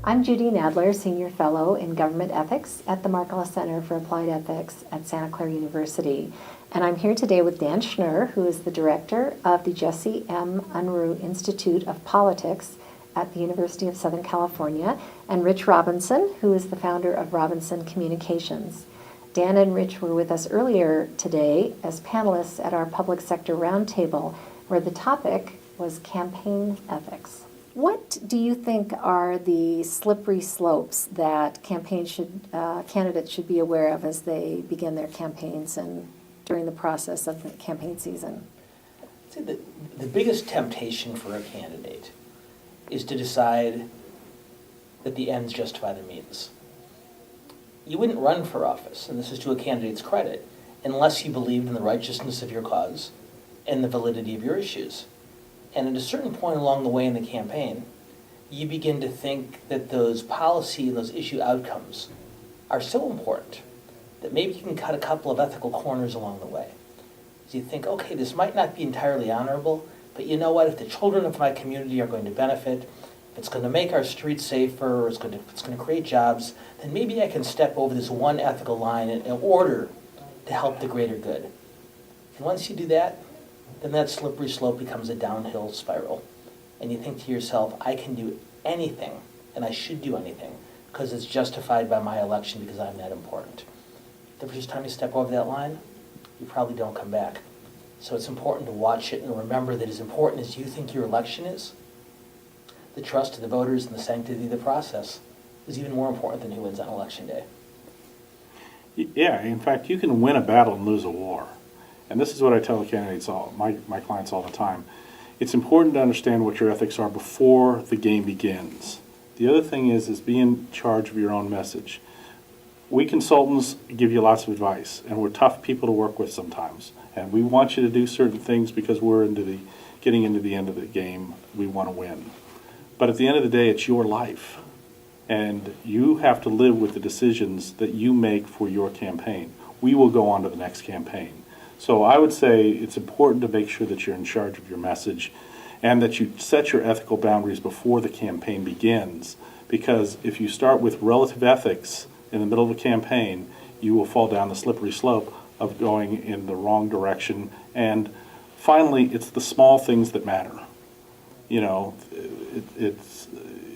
I'm Judy Nadler, Senior Fellow in Government Ethics at the Markkula Center for Applied Ethics at Santa Clara University. And I'm here today with Dan Schnur, who is the director of the Jesse M. Unruh Institute of Politics at the University of Southern California, and Rich Robinson, who is the founder of Robinson Communications. Dan and Rich were with us earlier today as panelists at our Public Sector Roundtable, where the topic was campaign ethics. What do you think are the slippery slopes that candidates should be aware of as they begin their campaigns and during the process of the campaign season? I'd say that the biggest temptation for a candidate is to decide that the ends justify the means. You wouldn't run for office, and this is to a candidate's credit, unless you believed in the righteousness of your cause and the validity of your issues. And at a certain point along the way in the campaign, you begin to think that those policy and those issue outcomes are so important that maybe you can cut a couple of ethical corners along the way. So you think, okay, this might not be entirely honorable, but you know what? If the children of my community are going to benefit, if it's going to make our streets safer, or it's going to create jobs, then maybe I can step over this one ethical line in order to help the greater good. And once you do that, then that slippery slope becomes a downhill spiral. And you think to yourself, I can do anything, and I should do anything, because it's justified by my election because I'm that important. The first time you step over that line, you probably don't come back. So it's important to watch it and remember that as important as you think your election is, the trust of the voters and the sanctity of the process is even more important than who wins on election day. Yeah, in fact, you can win a battle and lose a war. And this is what I tell the candidates, my clients all the time. It's important to understand what your ethics are before the game begins. The other thing is be in charge of your own message. We consultants give you lots of advice, and we're tough people to work with sometimes. And we want you to do certain things because we're getting into the end of the game. We want to win. But at the end of the day, it's your life. And you have to live with the decisions that you make for your campaign. We will go on to the next campaign. So I would say it's important to make sure that you're in charge of your message and that you set your ethical boundaries before the campaign begins. Because if you start with relative ethics in the middle of a campaign, you will fall down the slippery slope of going in the wrong direction. And finally, it's the small things that matter. You know,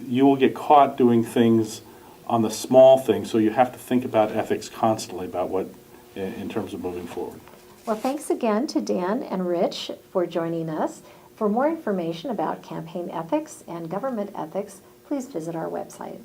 you will get caught doing things on the small things, so you have to think about ethics constantly about what, in terms of moving forward. Well, thanks again to Dan and Rich for joining us. For more information about campaign ethics and government ethics, please visit our website.